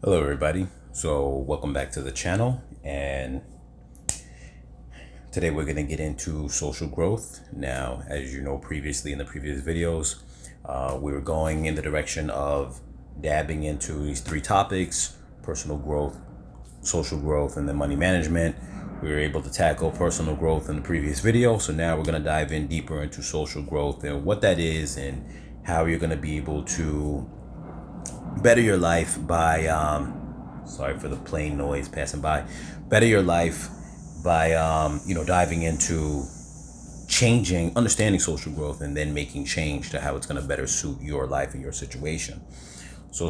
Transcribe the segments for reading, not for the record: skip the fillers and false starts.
Hello, everybody. So, welcome back to the channel. And today we're going to get into social growth. Now, as you know, previously in the previous videos, we were going in the direction of dabbing into these three topics: personal growth, social growth, and then money management. We were able to tackle personal growth in the previous video. So, now we're going to dive in deeper into social growth and what that is and how you're going to be able to better your life by sorry for the plane noise passing by. Better your life by diving into understanding social growth, and then making change to how it's going to better suit your life and your situation. So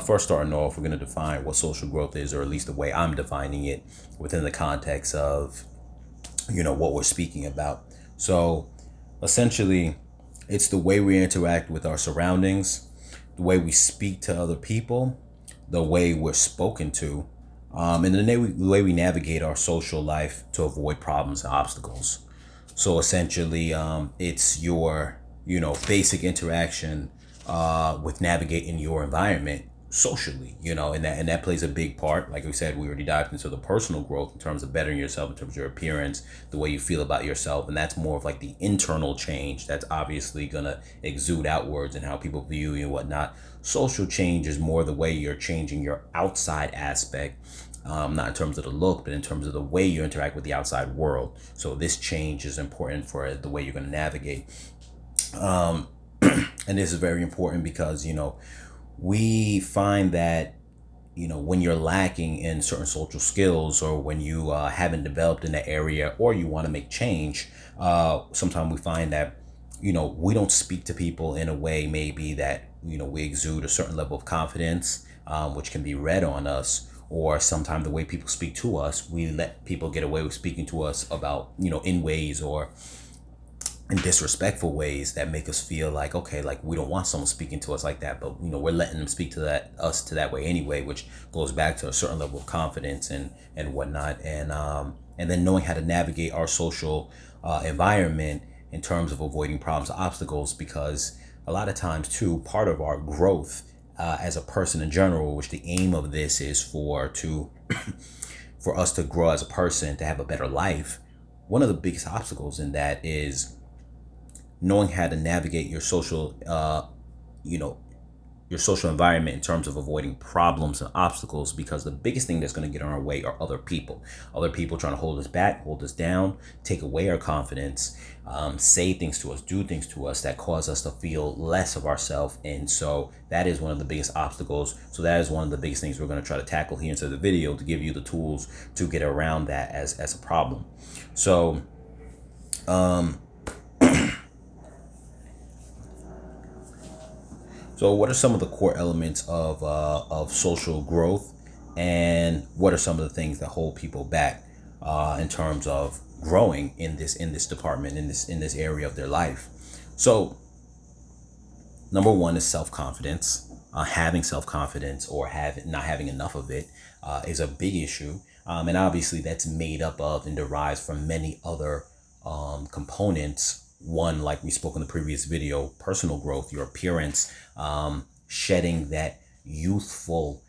first, starting off, we're going to define what social growth is, or at least the way I'm defining it within the context of what we're speaking about. So essentially, it's the way we interact with our surroundings, the way we speak to other people, the way we're spoken to, and the way we navigate our social life to avoid problems and obstacles. So essentially, it's your basic interaction with navigating your environment socially, and that plays a big part. Like we said, we already dived into the personal growth in terms of bettering yourself, in terms of your appearance, the way you feel about yourself, and that's more of like the internal change that's obviously gonna exude outwards and how people view you and whatnot. Social change is more the way you're changing your outside aspect, not in terms of the look, but in terms of the way you interact with the outside world. So this change is important for the way you're going to navigate. And this is very important because, we find that, when you're lacking in certain social skills, or when you haven't developed in that area, or you want to make change, sometimes we find that, we don't speak to people in a way maybe that, we exude a certain level of confidence, which can be read on us. Or sometimes the way people speak to us, we let people get away with speaking to us about, in ways or in disrespectful ways that make us feel like, okay, like we don't want someone speaking to us like that, but we're letting them speak to that way anyway, which goes back to a certain level of confidence and whatnot. And then knowing how to navigate our social environment in terms of avoiding problems, obstacles, because a lot of times too, part of our growth as a person in general, which the aim of this is for us to grow as a person, to have a better life. One of the biggest obstacles in that is knowing how to navigate you know, your social environment in terms of avoiding problems and obstacles, because the biggest thing that's going to get in our way are other people trying to hold us back, hold us down, take away our confidence, say things to us, do things to us that cause us to feel less of ourselves. And so that is one of the biggest obstacles. So that is one of the biggest things we're going to try to tackle here into the video, to give you the tools to get around that as a problem. So So, what are some of the core elements of social growth, and what are some of the things that hold people back in terms of growing in this department, in this area of their life? So, number one is self confidence. Having self confidence, or not having enough of it, is a big issue, and obviously that's made up of and derives from many other components. One, like we spoke in the previous video, personal growth, your appearance, shedding that youthful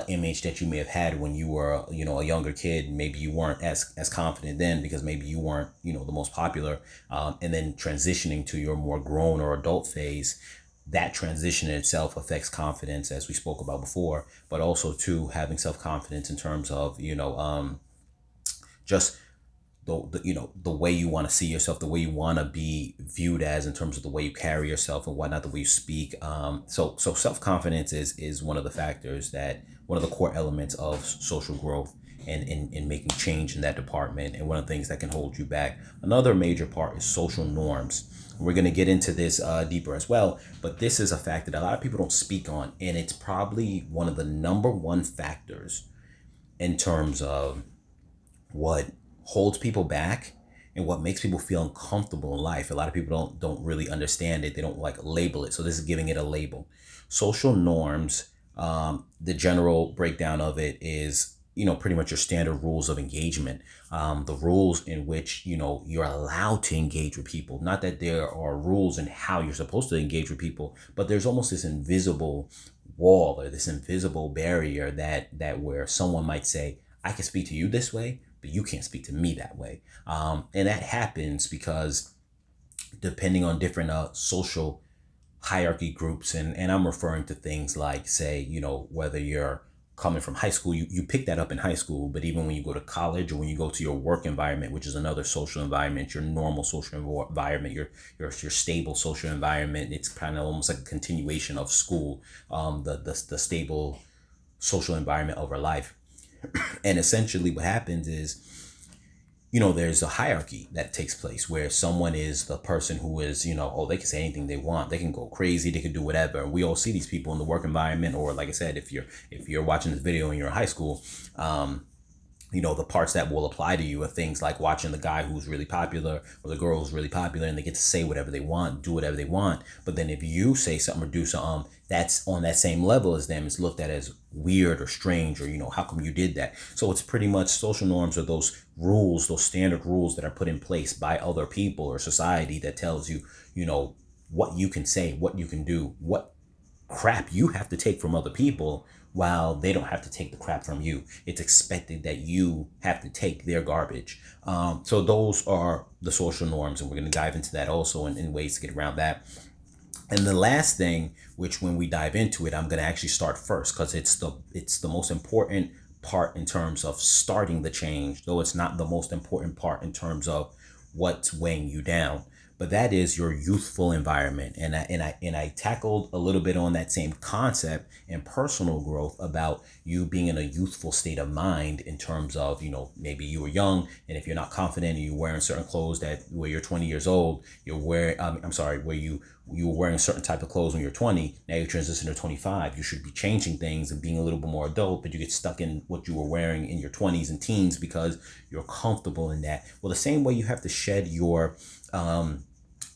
image that you may have had when you were, a younger kid. Maybe you weren't as confident then because maybe you weren't, the most popular, and then transitioning to your more grown or adult phase. That transition in itself affects confidence, as we spoke about before, but also too, having self-confidence in terms of, just the way you want to see yourself, the way you want to be viewed as, in terms of the way you carry yourself and whatnot, the way you speak. So self-confidence is one of the factors, that one of the core elements of social growth, and in making change in that department, and one of the things that can hold you back. Another major part is social norms. We're going to get into this deeper as well, but this is a factor that a lot of people don't speak on, and it's probably one of the number one factors in terms of what holds people back and what makes people feel uncomfortable in life. A lot of people don't really understand it. They don't like label it. So this is giving it a label. Social norms, the general breakdown of it is, pretty much your standard rules of engagement, the rules in which, you're allowed to engage with people. Not that there are rules in how you're supposed to engage with people, but there's almost this invisible wall or this invisible barrier that where someone might say, I can speak to you this way, but you can't speak to me that way. And that happens because depending on different social hierarchy groups, and I'm referring to things like, say, whether you're coming from high school, you pick that up in high school, but even when you go to college or when you go to your work environment, which is another social environment, your normal social environment, your stable social environment, it's kind of almost like a continuation of school, the stable social environment over life. And essentially what happens is, there's a hierarchy that takes place where someone is the person who is, oh, they can say anything they want. They can go crazy. They can do whatever. And we all see these people in the work environment, or like I said, if you're watching this video and you're in high school, the parts that will apply to you are things like watching the guy who's really popular or the girl who's really popular, and they get to say whatever they want, do whatever they want. But then if you say something or do something that's on that same level as them, it's looked at as weird or strange, or, how come you did that? So it's pretty much social norms are those rules, those standard rules that are put in place by other people or society that tells you, what you can say, what you can do, what crap you have to take from other people while they don't have to take the crap from you. It's expected that you have to take their garbage. So those are the social norms, and we're going to dive into that also in ways to get around that. And the last thing, which when we dive into it, I'm going to actually start first because it's the most important part in terms of starting the change, though it's not the most important part in terms of what's weighing you down. But that is your youthful environment. And I tackled a little bit on that same concept in personal growth about you being in a youthful state of mind in terms of, maybe you were young, and if you're not confident and you're wearing certain clothes that where you're 20 years old, where you were wearing a certain type of clothes when you're 20, now you transition to 25. You should be changing things and being a little bit more adult, but you get stuck in what you were wearing in your 20s and teens because you're comfortable in that. Well, the same way you have to shed your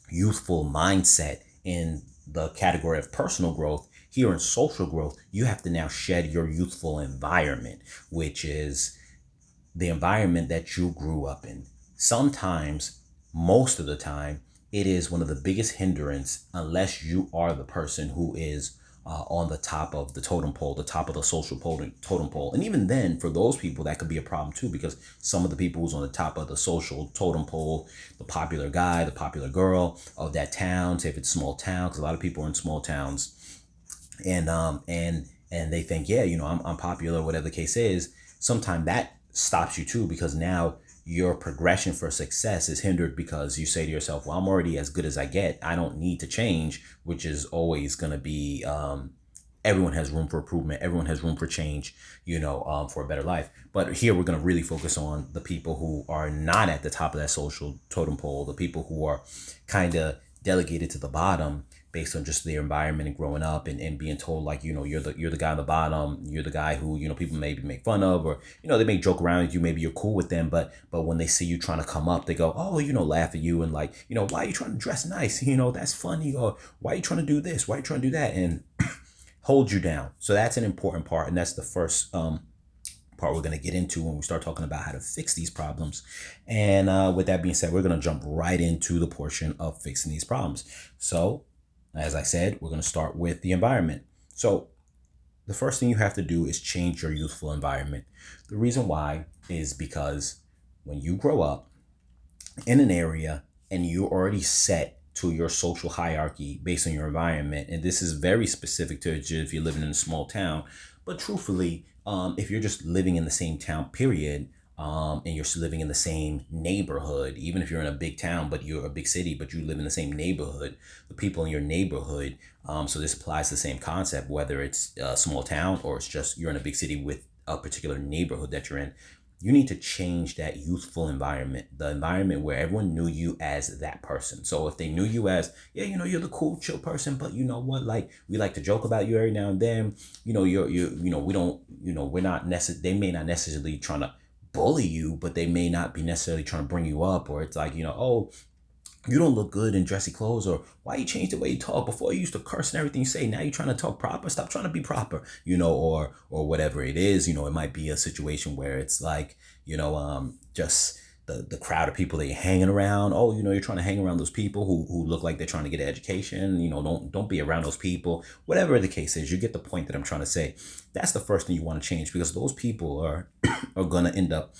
youthful mindset in the category of personal growth, here in social growth, you have to now shed your youthful environment, which is the environment that you grew up in. Sometimes, most of the time, it is one of the biggest hindrance unless you are the person who is on the top of the totem pole, the top of the social totem pole. And even then, for those people, that could be a problem too, because some of the people who's on the top of the social totem pole, the popular guy, the popular girl of that town, say if it's a small town, because a lot of people are in small towns, and they think, yeah, I'm popular, whatever the case is. Sometimes that stops you too, because now your progression for success is hindered because you say to yourself, well, I'm already as good as I get. I don't need to change, which is always going to be, everyone has room for improvement. Everyone has room for change, for a better life. But here we're going to really focus on the people who are not at the top of that social totem pole, the people who are kind of delegated to the bottom based on just their environment and growing up and being told, like, you're the guy on the bottom, you're the guy who, people maybe make fun of, or, they may joke around with you, maybe you're cool with them, but when they see you trying to come up, they go, oh, laugh at you and like, why are you trying to dress nice? That's funny. Or why are you trying to do this? Why are you trying to do that? And hold you down. So that's an important part. And that's the first part we're going to get into when we start talking about how to fix these problems. And with that being said, we're going to jump right into the portion of fixing these problems. So as I said, we're going to start with the environment. So the first thing you have to do is change your youthful environment. The reason why is because when you grow up in an area and you're already set to your social hierarchy based on your environment, and this is very specific to if you're living in a small town, but truthfully, if you're just living in the same town, period, and you're living in the same neighborhood, even if you're in a big town, but you're a big city, but you live in the same neighborhood, the people in your neighborhood, so this applies to the same concept, whether it's a small town or it's just you're in a big city with a particular neighborhood that you're in, you need to change that youthful environment, the environment where everyone knew you as that person. So if they knew you as, yeah, you're the cool, chill person, but you know what, like, we like to joke about you every now and then, we don't, we're not they may not necessarily trying to bully you, but they may not be necessarily trying to bring you up, or it's like, oh, you don't look good in dressy clothes, or why you change the way you talk? Before you used to curse and everything you say, now you're trying to talk proper. Stop trying to be proper, or whatever it is. It might be a situation where it's like, just the crowd of people that you're hanging around. Oh, you're trying to hang around those people who look like they're trying to get an education. Don't be around those people. Whatever the case is, you get the point that I'm trying to say. That's the first thing you want to change, because those people are are gonna end up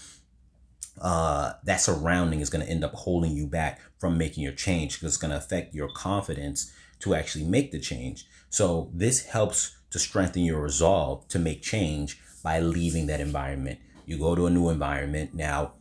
that surrounding is going to end up holding you back from making your change, because it's going to affect your confidence to actually make the change. So this helps to strengthen your resolve to make change by leaving that environment. You go to a new environment. Now,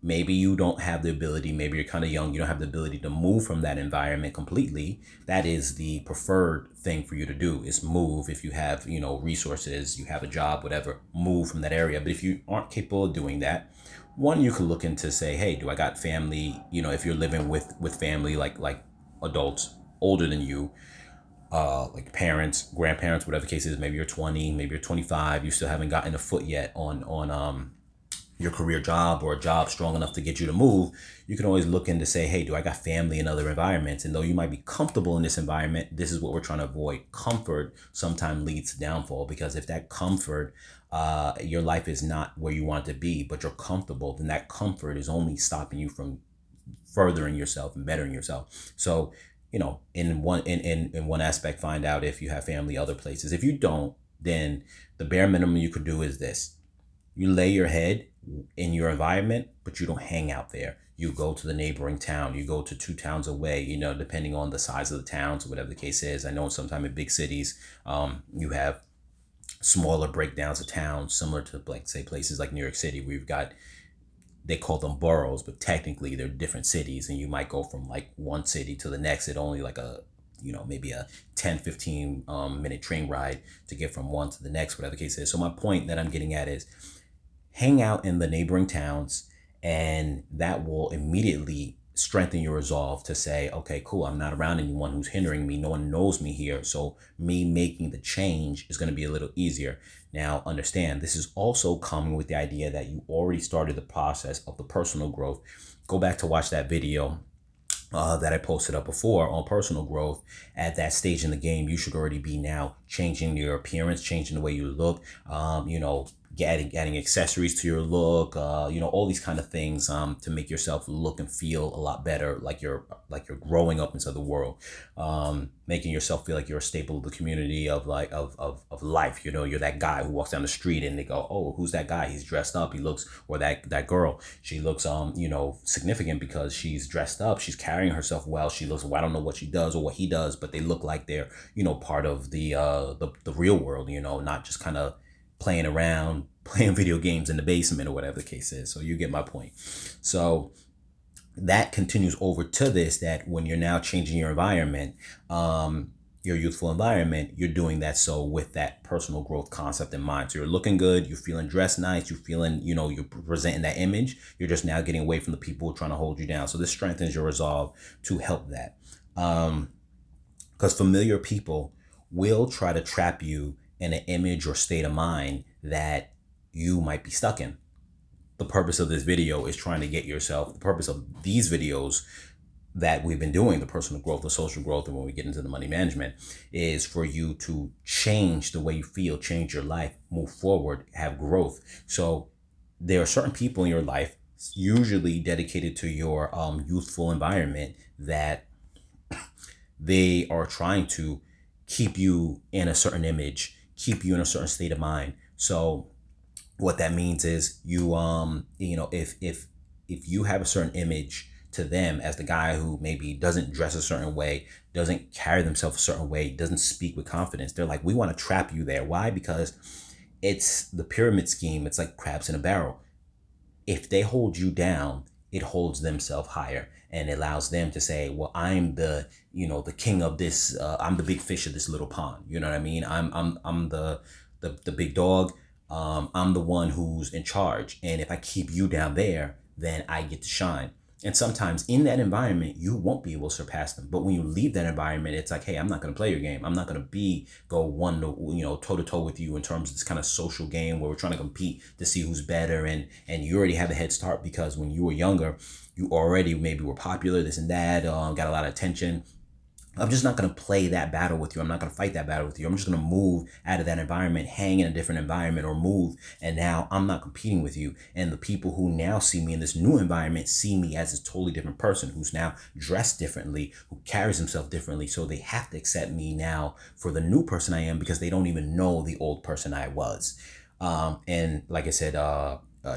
maybe you don't have the ability, maybe you're kind of young, you don't have the ability to move from that environment completely. That is the preferred thing for you to do, is move. If you have, resources, you have a job, whatever, move from that area. But if you aren't capable of doing that, one, you could look into, say, hey, do I got family? If you're living with family, like adults older than you, like parents, grandparents, whatever the case is. Maybe you're 20, maybe you're 25, you still haven't gotten a foot yet on your career job, or a job strong enough to get you to move. You can always look in to say, hey, do I got family in other environments? And though you might be comfortable in this environment, this is what we're trying to avoid. Comfort sometimes leads to downfall, because if that comfort, your life is not where you want it to be, but you're comfortable, then that comfort is only stopping you from furthering yourself and bettering yourself. So, in one aspect, find out if you have family other places. If you don't, then the bare minimum you could do is this: you lay your head in your environment, but you don't hang out there. You go to the neighboring town. You go to 2 towns away, depending on the size of the towns or whatever the case is. I know sometimes in big cities, you have smaller breakdowns of towns, similar to, like, say, places like New York City, where you've got, they call them boroughs, but technically they're different cities. And you might go from like one city to the next at only like maybe a 10-15 minute train ride to get from one to the next, whatever the case is. So my point that I'm getting at is, hang out in the neighboring towns, and that will immediately strengthen your resolve to say, okay, cool, I'm not around anyone who's hindering me. No one knows me here. So me making the change is going to be a little easier. Now, understand, this is also coming with the idea that you already started the process of the personal growth. Go back to watch that video that I posted up before on personal growth. At that stage in the game, you should already be now changing your appearance, changing the way you look, adding accessories to your look, all these kind of things to make yourself look and feel a lot better, like you're growing up into the world, making yourself feel like you're a staple of the community of life. You're that guy who walks down the street and they go, oh, who's that guy? He's dressed up. He looks, or that girl, she looks significant because she's dressed up. She's carrying herself well. She looks, well, I don't know what she does or what he does, but they look like they're part of the real world. Not just kind of playing around, playing video games in the basement or whatever the case is. So you get my point. So that continues over to this, that when you're now changing your environment, your youthful environment, you're doing that so with that personal growth concept in mind. So you're looking good, you're feeling dressed nice, you're feeling, you're presenting that image. You're just now getting away from the people trying to hold you down. So this strengthens your resolve to help that. Because familiar people will try to trap you in an image or state of mind that you might be stuck in. The purpose of this video is trying to get yourself, the purpose of these videos that we've been doing, the personal growth, the social growth, and when we get into the money management, is for you to change the way you feel, change your life, move forward, have growth. So there are certain people in your life, usually dedicated to your youthful environment, that they are trying to keep you in a certain image, keep you in a certain state of mind. So what that means is if you have a certain image to them as the guy who maybe doesn't dress a certain way, doesn't carry themselves a certain way, doesn't speak with confidence, they're like, we want to trap you there. Why? Because it's the pyramid scheme. It's like crabs in a barrel. If they hold you down, it holds themselves higher and allows them to say, well, I'm the king of this, I'm the big fish of this little pond. You know what I mean? I'm the big dog. I'm the one who's in charge. And if I keep you down there, then I get to shine. And sometimes in that environment, you won't be able to surpass them. But when you leave that environment, it's like, hey, I'm not going to play your game. I'm not going to go toe to toe with you in terms of this kind of social game where we're trying to compete to see who's better. And you already have a head start because when you were younger, you already maybe were popular, this and that, got a lot of attention. I'm just not going to play that battle with you. I'm not going to fight that battle with you. I'm just going to move out of that environment, hang in a different environment, or move. And now I'm not competing with you. And the people who now see me in this new environment see me as a totally different person who's now dressed differently, who carries himself differently. So they have to accept me now for the new person I am, because they don't even know the old person I was. And like I said,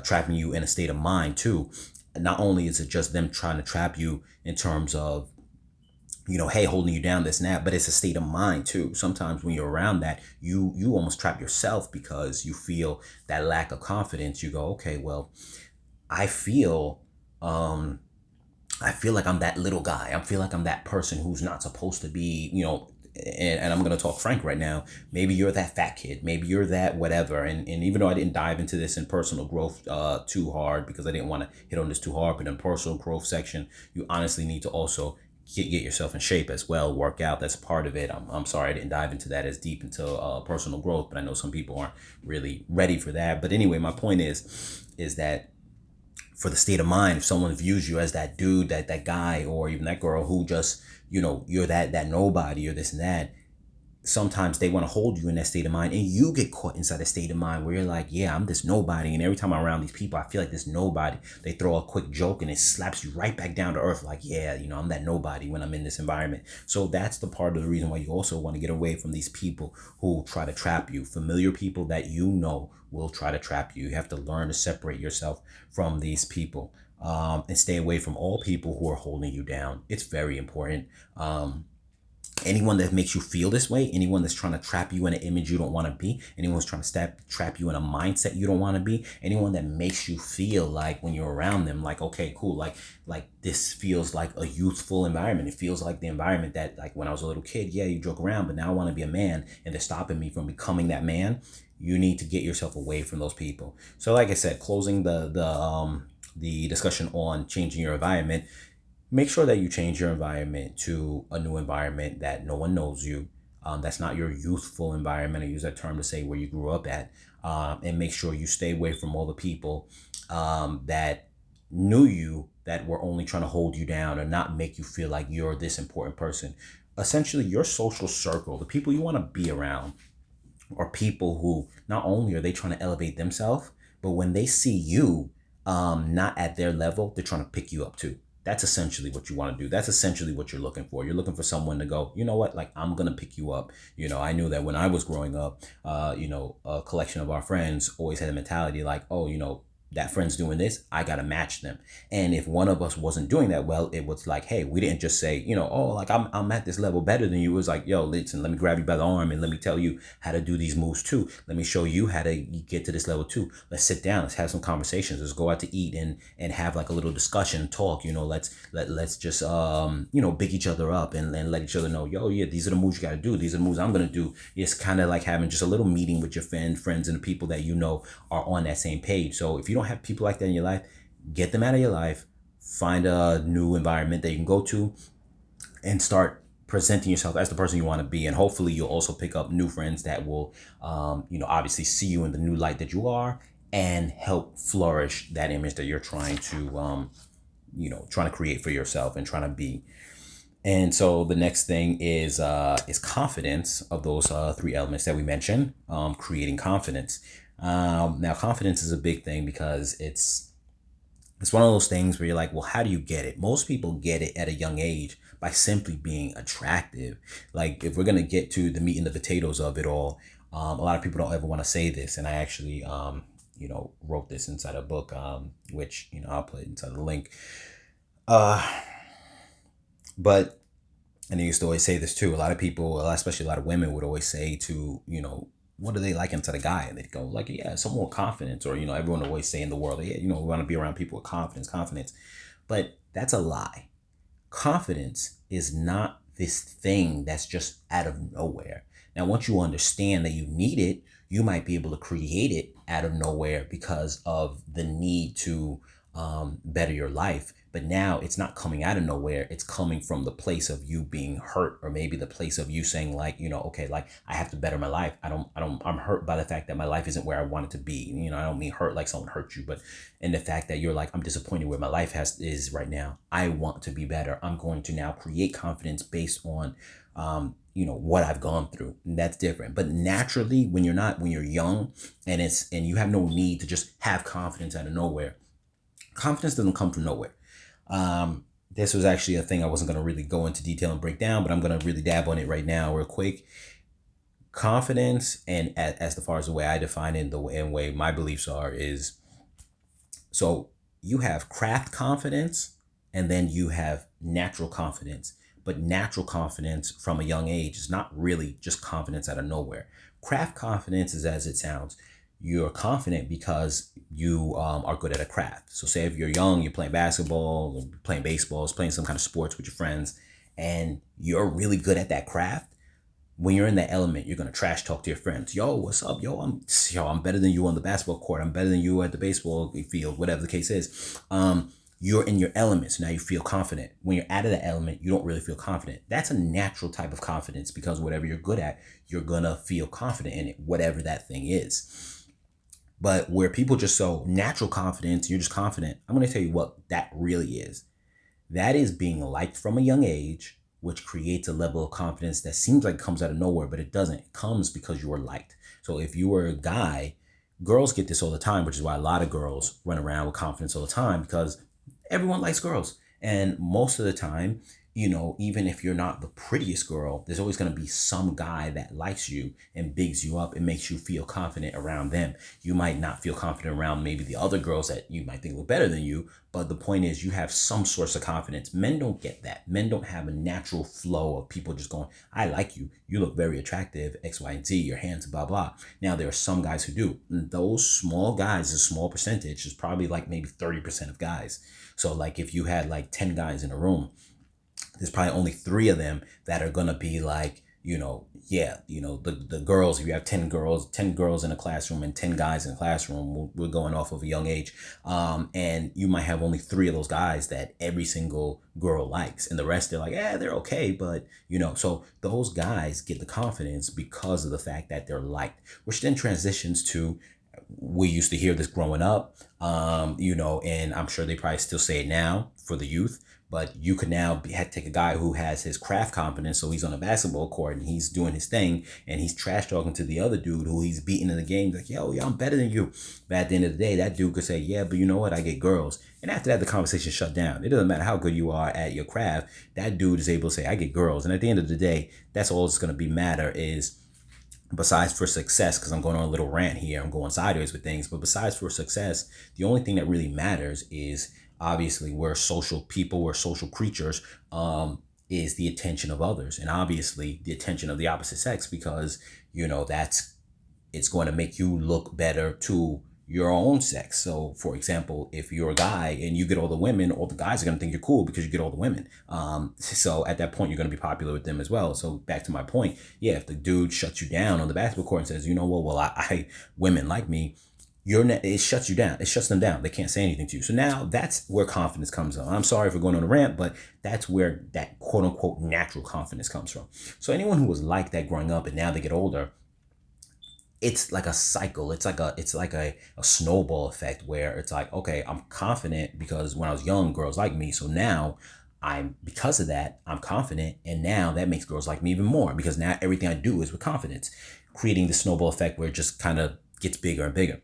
trapping you in a state of mind too. Not only is it just them trying to trap you in terms of, hey, holding you down, this and that, but it's a state of mind too. Sometimes when you're around that, you almost trap yourself because you feel that lack of confidence. You go, okay, well, I feel, I feel like I'm that little guy. I feel like I'm that person who's not supposed to be, and I'm going to talk frank right now. Maybe you're that fat kid. Maybe you're that whatever. And even though I didn't dive into this in personal growth too hard, because I didn't want to hit on this too hard, but in personal growth section, you honestly need to also get yourself in shape as well, work out. That's part of it. I'm sorry I didn't dive into that as deep into personal growth, but I know some people aren't really ready for that. But anyway, my point is that for the state of mind, if someone views you as that dude, that guy, or even that girl who just, you're that nobody or this and that, sometimes they want to hold you in that state of mind, and you get caught inside a state of mind where you're like, yeah, I'm this nobody. And every time I'm around these people, I feel like this nobody. They throw a quick joke and it slaps you right back down to earth. Like, yeah, I'm that nobody when I'm in this environment. So that's the part of the reason why you also want to get away from these people who try to trap you. Familiar people that will try to trap you. You have to learn to separate yourself from these people, and stay away from all people who are holding you down. It's very important. Anyone that makes you feel this way, anyone that's trying to trap you in an image you don't want to be, anyone who's trying to trap you in a mindset you don't want to be, anyone that makes you feel like when you're around them, like, okay, cool, like this feels like a youthful environment. It feels like the environment that, like, when I was a little kid, yeah, you joke around, but now I want to be a man, and they're stopping me from becoming that man. You need to get yourself away from those people. So like I said, closing the discussion on changing your environment, make sure that you change your environment to a new environment that no one knows you. That's not your youthful environment. I use that term to say where you grew up at. And make sure you stay away from all the people that knew you, that were only trying to hold you down or not make you feel like you're this important person. Essentially, your social circle, the people you want to be around, are people who not only are they trying to elevate themselves, but when they see you not at their level, they're trying to pick you up too. That's essentially what you want to do. That's essentially what you're looking for. You're looking for someone to go, you know what, like, I'm going to pick you up. I knew that when I was growing up, a collection of our friends always had a mentality like, oh, that friend's doing this, I got to match them. And if one of us wasn't doing that well, it was like, hey, we didn't just say, oh, like, I'm at this level better than you. It was like, yo, listen, let me grab you by the arm and let me tell you how to do these moves too. Let me show you how to get to this level too. Let's sit down. Let's have some conversations. Let's go out to eat and have like a little discussion, talk, let's just, big each other up and let each other know, yo, yeah, these are the moves you got to do. These are the moves I'm going to do. It's kind of like having just a little meeting with your friends and the people that are on that same page. So if you don't have people like that in your life, get them out of your life, find a new environment that you can go to, and start presenting yourself as the person you want to be. And hopefully you'll also pick up new friends that will, obviously see you in the new light that you are and help flourish that image that you're trying to, create for yourself and trying to be. And so the next thing is confidence, of those three elements that we mentioned, creating confidence. Now, confidence is a big thing because it's one of those things where you're like, well, how do you get it? Most people get it at a young age by simply being attractive. Like, if we're going to get to the meat and the potatoes of it all, a lot of people don't ever want to say this. And I actually, wrote this inside a book, which, I'll put it inside the link. But, and I used to always say this too, a lot of people, especially a lot of women, would always say to, what do they like inside a guy? And they'd go like, yeah, someone with confidence. Or, everyone always say in the world, yeah, we want to be around people with confidence. But that's a lie. Confidence is not this thing that's just out of nowhere. Now, once you understand that you need it, you might be able to create it out of nowhere because of the need to better your life. But now it's not coming out of nowhere. It's coming from the place of you being hurt, or maybe the place of you saying like, okay, like I have to better my life. I'm hurt by the fact that my life isn't where I want it to be. I don't mean hurt like someone hurt you, but in the fact that you're like, I'm disappointed where my life is right now. I want to be better. I'm going to now create confidence based on, what I've gone through. And that's different. But naturally, when you're young and you have no need to just have confidence out of nowhere. Confidence doesn't come from nowhere. This was actually a thing I wasn't going to really go into detail and break down, but I'm going to really dab on it right now real quick. Confidence, and as far as the way I define it, the way my beliefs are, is so you have craft confidence and then you have natural confidence. But natural confidence from a young age is not really just confidence out of nowhere. Craft confidence is as it sounds. You're confident because you are good at a craft. So say if you're young, you're playing basketball, playing baseball, playing some kind of sports with your friends, and you're really good at that craft. When you're in that element, you're gonna trash talk to your friends. Yo, what's up? I'm better than you on the basketball court. I'm better than you at the baseball field, whatever the case is. You're in your element, so now you feel confident. When you're out of the element, you don't really feel confident. That's a natural type of confidence, because whatever you're good at, you're gonna feel confident in it, whatever that thing is. But where people just so natural confidence, you're just confident. I'm going to tell you what that really is. That is being liked from a young age, which creates a level of confidence that seems like it comes out of nowhere, but it doesn't. It comes because you are liked. So if you were a guy, girls get this all the time, which is why a lot of girls run around with confidence all the time, because everyone likes girls. And most of the time, even if you're not the prettiest girl, there's always going to be some guy that likes you and bigs you up and makes you feel confident around them. You might not feel confident around maybe the other girls that you might think look better than you, but the point is you have some source of confidence. Men don't get that. Men don't have a natural flow of people just going, I like you. You look very attractive, X, Y, and Z, your hands, blah, blah. Now, there are some guys who do. And those small guys, a small percentage, is probably like maybe 30% of guys. So like if you had like 10 guys in a room, there's probably only 3 of them that are gonna be like, the girls. If you have 10 girls in a classroom and 10 guys in a classroom, we're going off of a young age. And you might have only 3 of those guys that every single girl likes, and the rest they're like, they're okay, but so those guys get the confidence because of the fact that they're liked, which then transitions to, we used to hear this growing up, and I'm sure they probably still say it now for the youth. But you could now take a guy who has his craft confidence, so he's on a basketball court and he's doing his thing, and he's trash talking to the other dude who he's beating in the game. Like, yo, I'm better than you. But at the end of the day, that dude could say, yeah, but you know what? I get girls. And after that, the conversation shut down. It doesn't matter how good you are at your craft. That dude is able to say, I get girls. And at the end of the day, that's all it's going to be matter is, besides for success, because I'm going on a little rant here, I'm going sideways with things, but besides for success, the only thing that really matters is, obviously, we're social people, we're social creatures, is the attention of others, and obviously the attention of the opposite sex, because it's going to make you look better to your own sex. So for example, if you're a guy and you get all the women, all the guys are going to think you're cool because you get all the women. So at that point, you're going to be popular with them as well. So back to my point, if the dude shuts you down on the basketball court and says, I women like me, it shuts you down. It shuts them down. They can't say anything to you. So now that's where confidence comes on. I'm sorry for going on a rant, but that's where that quote unquote natural confidence comes from. So anyone who was like that growing up and now they get older, it's like a cycle. It's like a snowball effect where it's like, okay, I'm confident because when I was young, girls like me. So now because of that, I'm confident. And now that makes girls like me even more, because now everything I do is with confidence, creating the snowball effect where it just kind of gets bigger and bigger.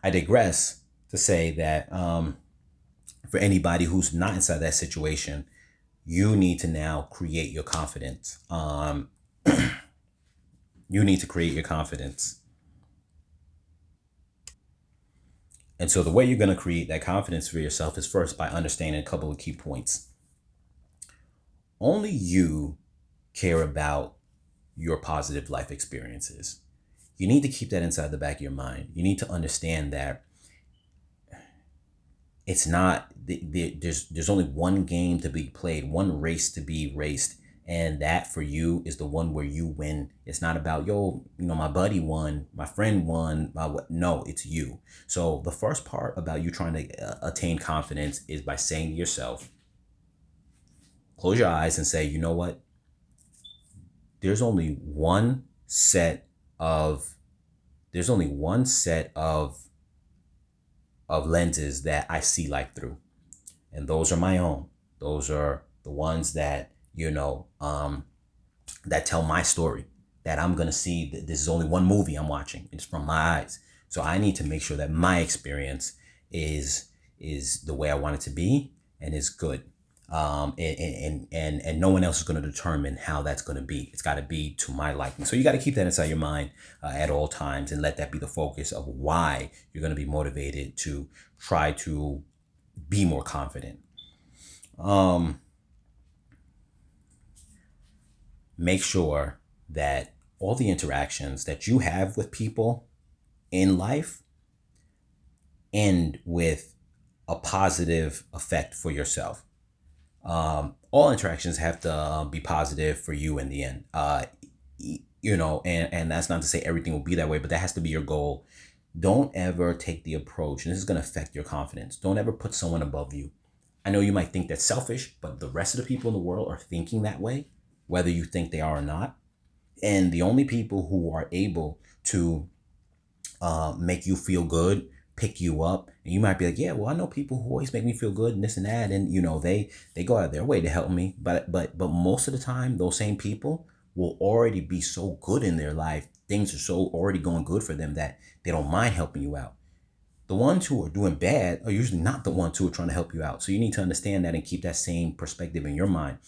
I digress to say that for anybody who's not inside that situation, you need to now create your confidence. You need to create your confidence. And so the way you're going to create that confidence for yourself is first by understanding a couple of key points. Only you care about your positive life experiences. You need to keep that inside the back of your mind. You need to understand that it's not, there's only one game to be played, one race to be raced, And that for you is the one where you win. It's not about, yo, my buddy won, my friend won, no, it's you. So the first part about you trying to attain confidence is by saying to yourself, close your eyes and say, you know what? There's only one set of there's only one set of lenses that I see life through. And those are my own. Those are the ones that, that tell my story, that I'm going to see that this is only one movie I'm watching. It's from my eyes. So I need to make sure that my experience is the way I want it to be and is good. And no one else is going to determine how that's going to be. It's got to be to my liking. So you got to keep that inside your mind at all times and let that be the focus of why you're going to be motivated to try to be more confident. Make sure that all the interactions that you have with people in life end with a positive effect for yourself. All interactions have to be positive for you in the end. And that's not to say everything will be that way, but that has to be your goal. Don't ever take the approach, and this is going to affect your confidence. Don't ever put someone above you. I know you might think that's selfish, but the rest of the people in the world are thinking that way, whether you think they are or not. And the only people who are able to make you feel good, pick you up, and you might be like, yeah, well, I know people who always make me feel good and this and that, and they go out of their way to help me, but most of the time those same people will already be so good in their life, things are so already going good for them that they don't mind helping you out. The ones who are doing bad are usually not the ones who are trying to help you out. So you need to understand that and keep that same perspective in your mind.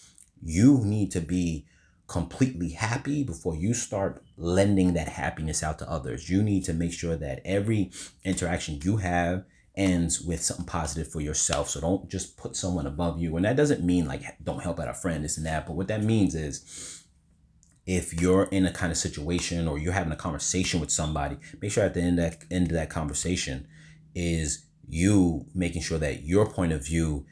You need to be completely happy before you start lending that happiness out to others. You need to make sure that every interaction you have ends with something positive for yourself. So don't just put someone above you. And that doesn't mean like don't help out a friend, this and that. But what that means is if you're in a kind of situation or you're having a conversation with somebody, make sure at the end of that conversation is you making sure that your point of view,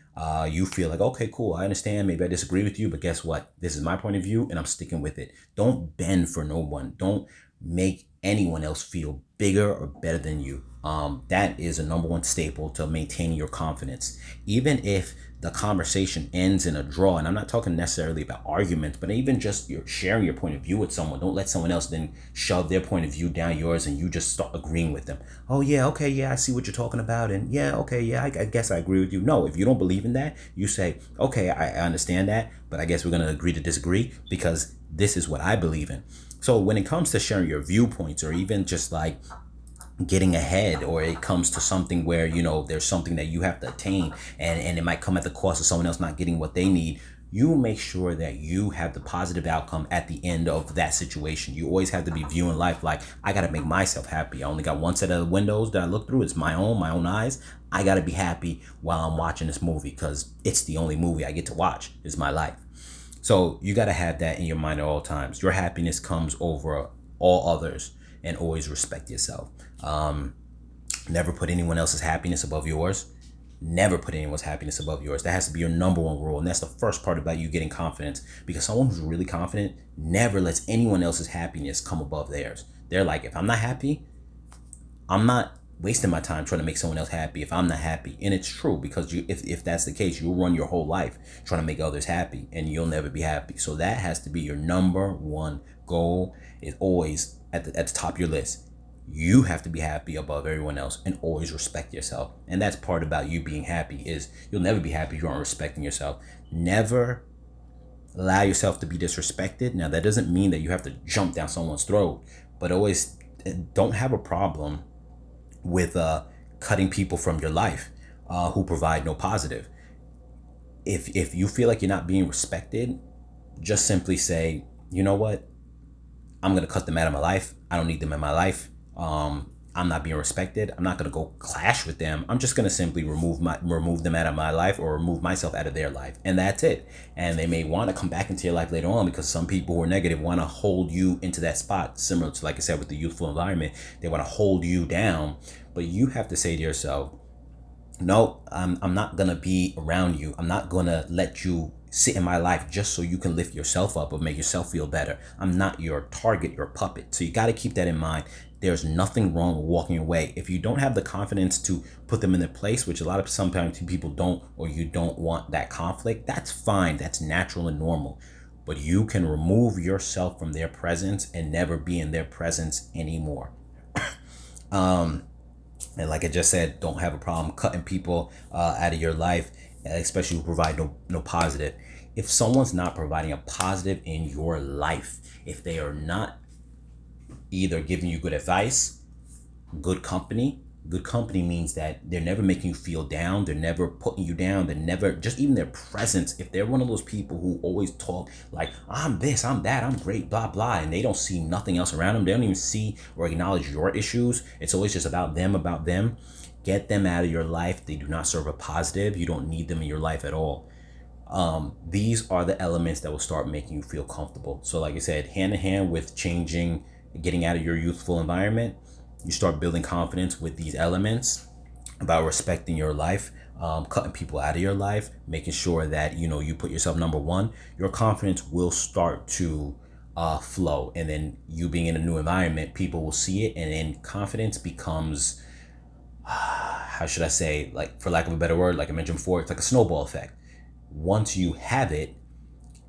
you feel like, okay, cool, I understand. Maybe I disagree with you, but guess what? This is my point of view and I'm sticking with it. Don't bend for no one. Don't make anyone else feel bigger or better than you. That is a number one staple to maintaining your confidence. Even if the conversation ends in a draw, and I'm not talking necessarily about arguments, but even just you're sharing your point of view with someone. Don't let someone else then shove their point of view down yours and you just start agreeing with them. Oh yeah, okay, yeah, I see what you're talking about, and yeah, okay, yeah, I guess I agree with you. No, if you don't believe in that, you say, okay, I understand that, but I guess we're gonna agree to disagree because this is what I believe in. So when it comes to sharing your viewpoints or even just like getting ahead, or it comes to something where there's something that you have to attain and it might come at the cost of someone else not getting what they need, you make sure that you have the positive outcome at the end of that situation. You always have to be viewing life like, I got to make myself happy. I only got one set of windows that I look through. It's my own eyes. I got to be happy while I'm watching this movie because it's the only movie I get to watch. It's my life. So you got to have that in your mind at all times. Your happiness comes over all others, and always respect yourself. Never put anyone else's happiness above yours. Never put anyone's happiness above yours. That has to be your number one rule. And that's the first part about you getting confidence, because someone who's really confident never lets anyone else's happiness come above theirs. They're like, if I'm not happy, I'm not wasting my time trying to make someone else happy if I'm not happy. And it's true, because if that's the case, you'll run your whole life trying to make others happy and you'll never be happy. So that has to be your number one goal. Is always at the top of your list. You have to be happy above everyone else and always respect yourself. And that's part about you being happy, is you'll never be happy if you aren't respecting yourself. Never allow yourself to be disrespected. Now, that doesn't mean that you have to jump down someone's throat, but always don't have a problem with cutting people from your life who provide no positive. If you feel like you're not being respected, just simply say, you know what? I'm going to cut them out of my life. I don't need them in my life. I'm not being respected. I'm not going to go clash with them. I'm just going to simply remove them out of my life, or remove myself out of their life. And that's it. And they may want to come back into your life later on, because some people who are negative want to hold you into that spot, similar to, like I said, with the youthful environment. They want to hold you down. But you have to say to yourself, No, I'm not gonna be around you. I'm not gonna let you sit in my life just so you can lift yourself up or make yourself feel better. I'm not your target, your puppet. So you got to keep that in mind. There's nothing wrong with walking away. If you don't have the confidence to put them in their place, which a lot of sometimes people don't, or you don't want that conflict, that's fine. That's natural and normal. But you can remove yourself from their presence and never be in their presence anymore. And like I just said, don't have a problem cutting people out of your life, especially who provide no positive. If someone's not providing a positive in your life, if they are not either giving you good advice, good company means that they're never making you feel down, they're never putting you down, they're never, just even their presence, if they're one of those people who always talk like I'm this, I'm that, I'm great, blah blah, and they don't see nothing else around them, they don't even see or acknowledge your issues, it's always just about them, get them out of your life. They do not serve a positive. You don't need them in your life at all. These are the elements that will start making you feel comfortable. So like I said, hand in hand with changing, getting out of your youthful environment, you start building confidence with these elements about respecting your life, cutting people out of your life, making sure that you put yourself number one. Your confidence will start to flow, and then you being in a new environment, people will see it, and then confidence becomes, how should I say, like, for lack of a better word, like I mentioned before, it's like a snowball effect. Once you have it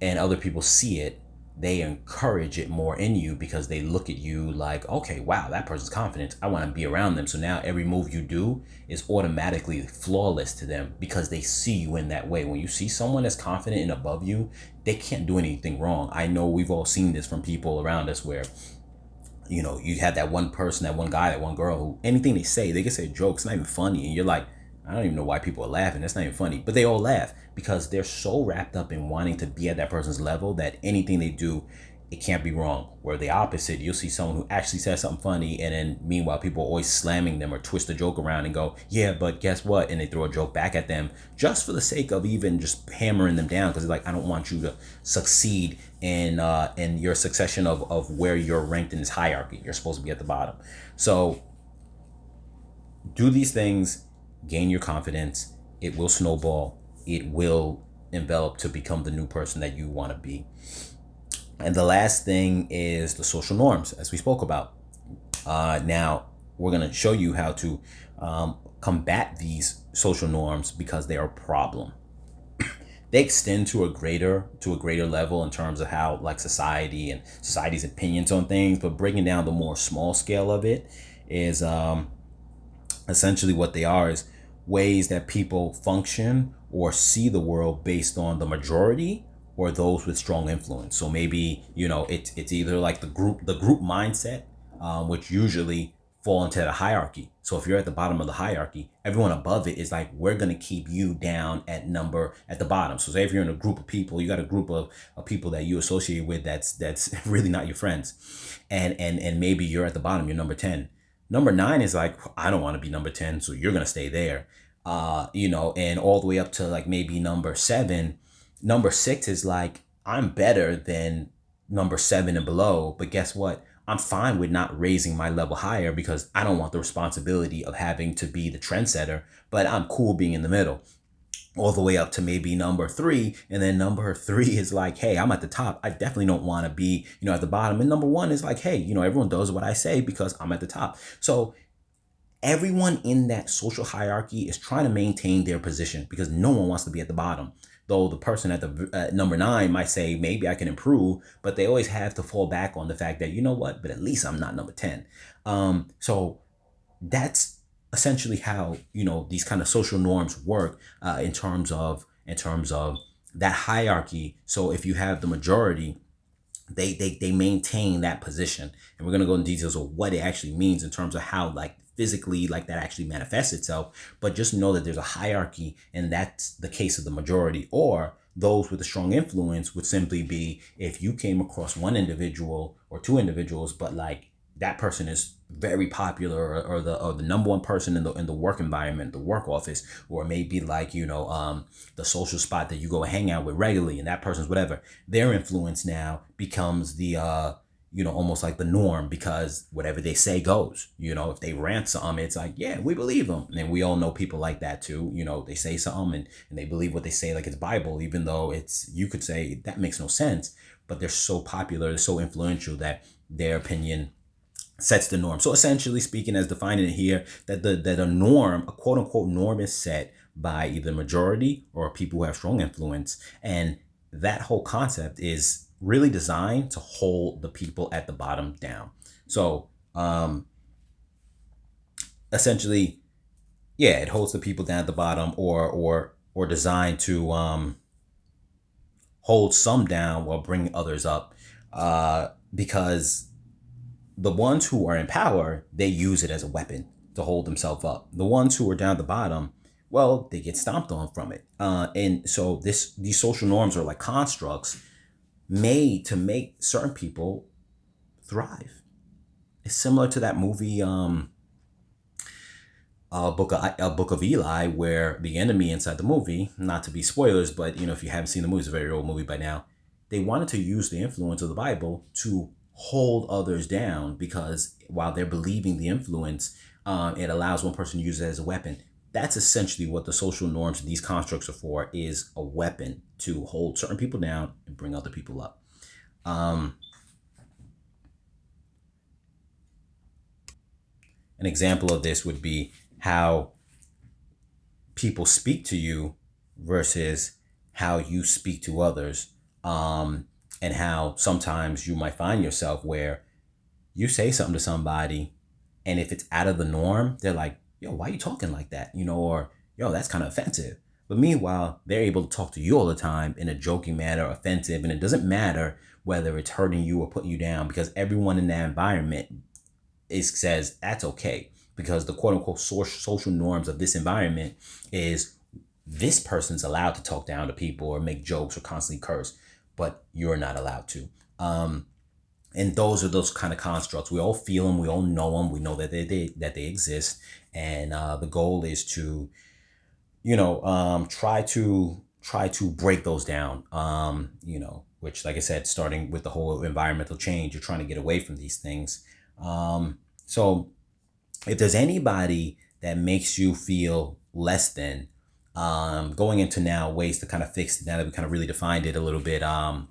and other people see it, they encourage it more in you because they look at you like, okay, wow, that person's confident, I want to be around them. So now every move you do is automatically flawless to them because they see you in that way. When you see someone that's confident and above you, they can't do anything wrong. I know we've all seen this from people around us where you had that one person, that one guy, that one girl who anything they say, they can say jokes, not even funny, and you're like, I don't even know why people are laughing. That's not even funny. But they all laugh because they're so wrapped up in wanting to be at that person's level that anything they do, it can't be wrong. Where the opposite, you'll see someone who actually says something funny, and then meanwhile people are always slamming them or twist the joke around and go, yeah, but guess what? And they throw a joke back at them just for the sake of even just hammering them down, because it's like, I don't want you to succeed in your succession of where you're ranked in this hierarchy. You're supposed to be at the bottom. So do these things, gain your confidence. It will snowball. It will envelop to become the new person that you want to be. And the last thing is the social norms, as we spoke about. Now, we're going to show you how to combat these social norms because they are a problem. They extend to a greater level in terms of how, like, society's opinions on things, but breaking down the more small scale of it is essentially what they are is ways that people function or see the world based on the majority or those with strong influence. So maybe it's either like the group mindset, which usually fall into the hierarchy. So if you're at the bottom of the hierarchy, everyone above it is like, we're gonna keep you down at the bottom. So say if you're in a group of people, you got a group of people that you associate with that's really not your friends, and maybe you're at the bottom, you're number 10. Number 9 is like, I don't want to be number 10, so you're gonna stay there. And all the way up to like maybe number 7. Number 6 is like, I'm better than number 7 and below, but guess what? I'm fine with not raising my level higher because I don't want the responsibility of having to be the trendsetter, but I'm cool being in the middle. All the way up to maybe number 3, and then number 3 is like, hey, I'm at the top, I definitely don't want to be at the bottom. And number 1 is like, hey, everyone does what I say because I'm at the top. So everyone in that social hierarchy is trying to maintain their position because no one wants to be at the bottom. Though the person at the number 9 might say, maybe I can improve, but they always have to fall back on the fact that, but at least I'm not number 10. So that's essentially how these kind of social norms work in terms of that hierarchy. So if you have the majority, they maintain that position, and we're going to go into details of what it actually means in terms of how, like, physically, like, that actually manifests itself. But just know that there's a hierarchy, and that's the case of the majority. Or those with a strong influence would simply be if you came across one individual or two individuals, but like that person is very popular, or the number one person in the work environment, the work office, or maybe like the social spot that you go hang out with regularly, and that person's whatever, their influence now becomes the almost like the norm, because whatever they say goes. If they rant something, it's like, yeah, we believe them. And we all know people like that too. They say something and they believe what they say like it's Bible, even though you could say that makes no sense, but they're so popular, they're so influential that their opinion sets the norm. So essentially speaking, as defining it here, that a norm, a quote unquote norm, is set by either majority or people who have strong influence. And that whole concept is really designed to hold the people at the bottom down. So essentially, yeah, it holds the people down at the bottom, or designed to hold some down while bringing others up. Because the ones who are in power, they use it as a weapon to hold themselves up. The ones who are down at the bottom, well, they get stomped on from it. And so these social norms are like constructs made to make certain people thrive. It's similar to that movie, a Book of Eli, where the enemy inside the movie, not to be spoilers, but if you haven't seen the movie, it's a very old movie by now. They wanted to use the influence of the Bible to hold others down, because while they're believing the influence, it allows one person to use it as a weapon. That's essentially what the social norms and these constructs are for, is a weapon to hold certain people down and bring other people up. An example of this would be how people speak to you versus how you speak to others. And how sometimes you might find yourself where you say something to somebody, and if it's out of the norm, they're like, yo, why are you talking like that? Or, yo, that's kind of offensive. But meanwhile, they're able to talk to you all the time in a joking manner, offensive, and it doesn't matter whether it's hurting you or putting you down, because everyone in that environment says that's okay, because the quote unquote social norms of this environment is this person's allowed to talk down to people or make jokes or constantly curse, but you're not allowed to. And those kind of constructs. We all feel them. We all know them. We know that they exist. And the goal is to, try to break those down. Which, like I said, starting with the whole environmental change, you're trying to get away from these things. So if there's anybody that makes you feel less than, going into now ways to kind of fix it, now that we kind of really defined it a little bit, and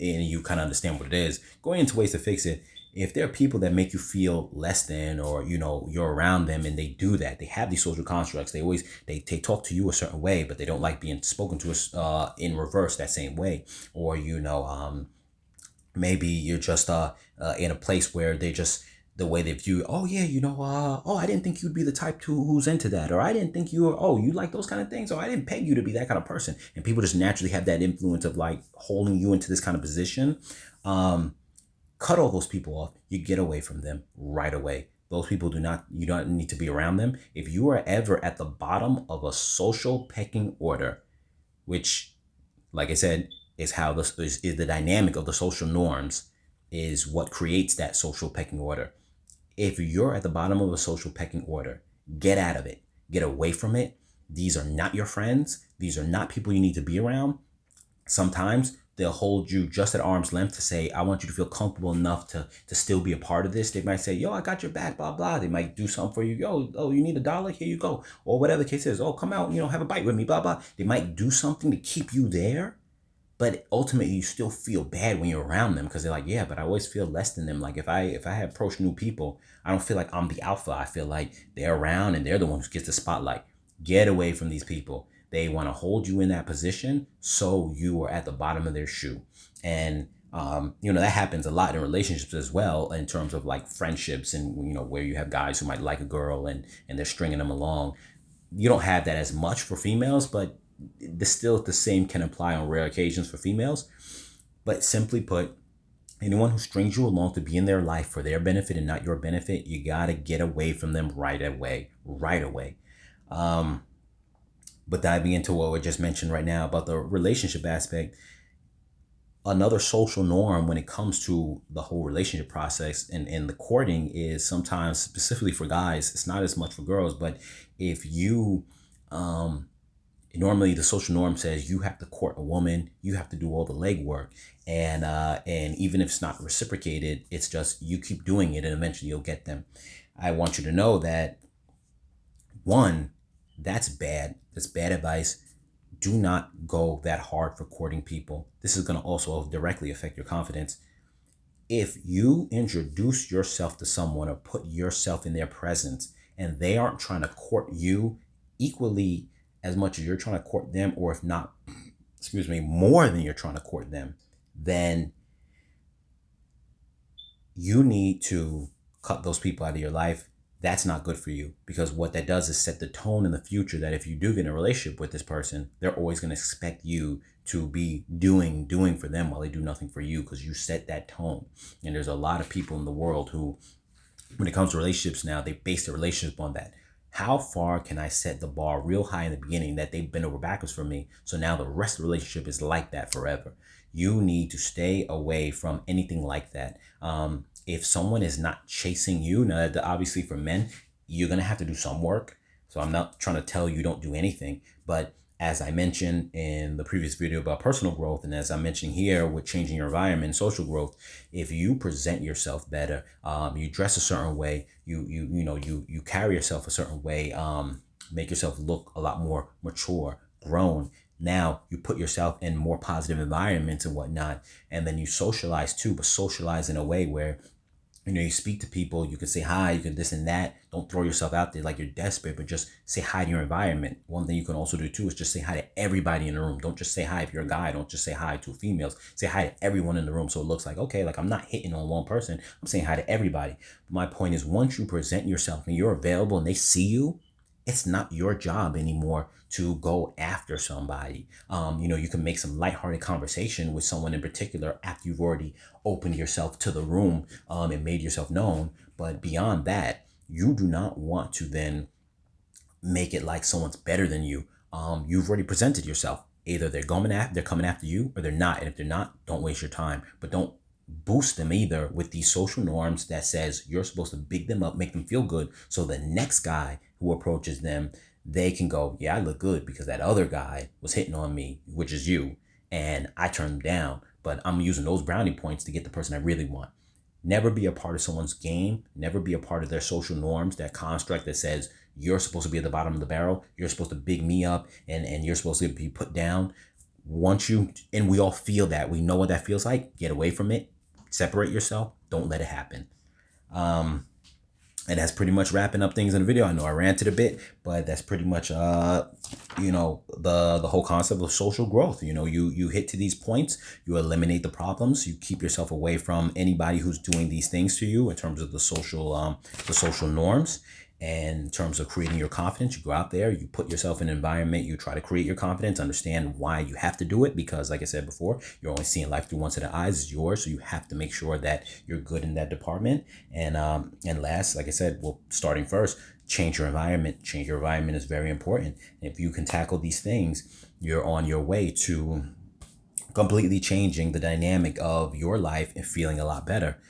you kind of understand what it is, going into ways to fix it. If there are people that make you feel less than, or you're around them and they do that, they have these social constructs, they talk to you a certain way, but they don't like being spoken to in reverse that same way. Or maybe you're just in a place where they just, the way they view, oh yeah, oh, I didn't think you'd be the type who's into that, or I didn't think you like those kind of things, or I didn't peg you to be that kind of person. And people just naturally have that influence of like holding you into this kind of position. Cut all those people off. You get away from them right away. Those people you don't need to be around them. If you are ever at the bottom of a social pecking order, which, like I said, is how this is the dynamic of the social norms, is what creates that social pecking order. If you're at the bottom of a social pecking order, get out of it. Get away from it. These are not your friends. These are not people you need to be around. Sometimes they'll hold you just at arm's length to say, I want you to feel comfortable enough to still be a part of this. They might say, yo, I got your back, blah, blah. They might do something for you. Yo, oh, you need $1? Here you go. Or whatever the case is. Oh, come out, have a bite with me, blah, blah. They might do something to keep you there. But ultimately, you still feel bad when you're around them, because they're like, yeah, but I always feel less than them. Like if I approach new people, I don't feel like I'm the alpha. I feel like they're around and they're the one who gets the spotlight. Get away from these people. They want to hold you in that position so you are at the bottom of their shoe. And that happens a lot in relationships as well, in terms of like friendships, and where you have guys who might like a girl and they're stringing them along. You don't have that as much for females, but the same can apply on rare occasions for females. But simply put, anyone who strings you along to be in their life for their benefit and not your benefit, you gotta get away from them right away. But diving into what we just mentioned right now about the relationship aspect, another social norm when it comes to the whole relationship process and the courting is, sometimes, specifically for guys, it's not as much for girls, but if you Normally the social norm says you have to court a woman, you have to do all the legwork, and even if it's not reciprocated, it's just you keep doing it and eventually you'll get them. I want you to know that, one, that's bad. That's bad advice. Do not go that hard for courting people. This is going to also directly affect your confidence. If you introduce yourself to someone or put yourself in their presence and they aren't trying to court you equally as much as you're trying to court them, or if not, excuse me, more than you're trying to court them, then you need to cut those people out of your life. That's not good for you, because what that does is set the tone in the future that if you do get in a relationship with this person, they're always going to expect you to be doing for them while they do nothing for you, because you set that tone. And there's a lot of people in the world who, when it comes to relationships now, they base their relationship on that. How far can I set the bar real high in the beginning that they bend over backwards for me, so now the rest of the relationship is like that forever? You need to stay away from anything like that. If someone is not chasing you, now obviously for men, you're going to have to do some work. So I'm not trying to tell you don't do anything, but as I mentioned in the previous video about personal growth, and as I'm mentioning here with changing your environment and social growth, if you present yourself better, you dress a certain way, you carry yourself a certain way, make yourself look a lot more mature, grown. Now you put yourself in more positive environments and whatnot, and then you socialize too, but socialize in a way where you speak to people, you can say hi, you can this and that. Don't throw yourself out there like you're desperate, but just say hi to your environment. One thing you can also do too is just say hi to everybody in the room. Don't just say hi if you're a guy. Don't just say hi to females. Say hi to everyone in the room, so it looks like, okay, like I'm not hitting on one person. I'm saying hi to everybody. But my point is, once you present yourself and you're available and they see you, it's not your job anymore to go after somebody. You can make some lighthearted conversation with someone in particular after you've already opened yourself to the room and made yourself known. But beyond that, you do not want to then make it like someone's better than you. You've already presented yourself. Either they're coming after you, or they're not. And if they're not, don't waste your time. But don't boost them either with these social norms that says you're supposed to big them up, make them feel good, so the next guy who approaches them, they can go, yeah, I look good because that other guy was hitting on me, which is you, and I turned him down, but I'm using those brownie points to get the person I really want. Never be a part of someone's game. Never be a part of their social norms, that construct that says you're supposed to be at the bottom of the barrel, you're supposed to big me up, and you're supposed to be put down. And we all feel that, we know what that feels like. Get away from it. Separate yourself. Don't let it happen. And that's pretty much wrapping up things in the video. I know I ranted a bit, but that's pretty much the whole concept of social growth. You hit to these points, you eliminate the problems, you keep yourself away from anybody who's doing these things to you in terms of the social norms. And in terms of creating your confidence, you go out there, you put yourself in an environment, you try to create your confidence, understand why you have to do it, because like I said before, you're only seeing life through one set of eyes. It's yours, so you have to make sure that you're good in that department. And last, like I said, well, starting first, change your environment. Change your environment is very important. And if you can tackle these things, you're on your way to completely changing the dynamic of your life and feeling a lot better.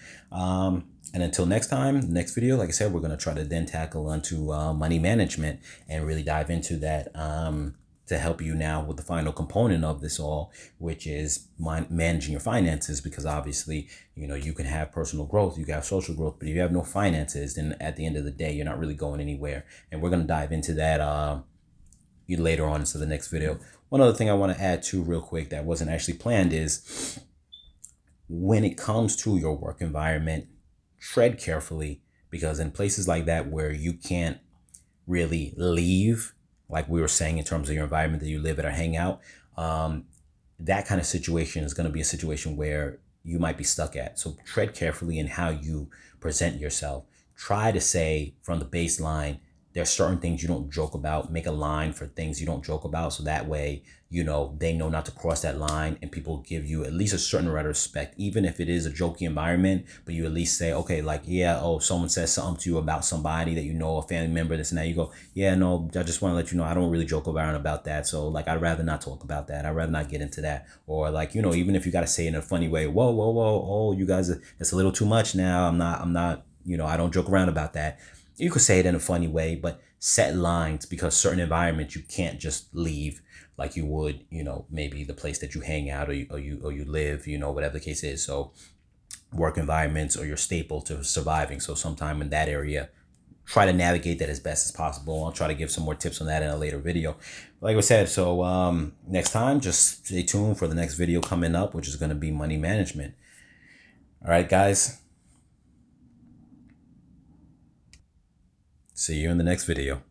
And until next time, next video, like I said, we're going to try to then tackle onto money management and really dive into that to help you now with the final component of this all, which is managing your finances. Because obviously, you can have personal growth, you can have social growth, but if you have no finances, then at the end of the day, you're not really going anywhere. And we're going to dive into that later on into the next video. One other thing I want to add to real quick that wasn't actually planned is, when it comes to your work environment, tread carefully, because in places like that where you can't really leave, like we were saying in terms of your environment that you live at or hang out, that kind of situation is going to be a situation where you might be stuck at. So tread carefully in how you present yourself. Try to say from the baseline, there's certain things you don't joke about. Make a line for things you don't joke about, so that way they know not to cross that line, and people give you at least a certain amount of respect, even if it is a jokey environment. But you at least say, okay, like, yeah, someone says something to you about somebody that a family member, this and that. You go, yeah, no, I just want to let you know I don't really joke around about that. So like, I'd rather not talk about that. I'd rather not get into that. Or like, even if you got to say it in a funny way, whoa, oh, you guys, it's a little too much now. I'm not, I don't joke around about that. You could say it in a funny way, but set lines, because certain environments you can't just leave like you would, maybe the place that you hang out, or you live, whatever the case is. So work environments are your staple to surviving. So sometime in that area, try to navigate that as best as possible. I'll try to give some more tips on that in a later video. Like I said, so next time, just stay tuned for the next video coming up, which is going to be money management. All right, guys. See you in the next video.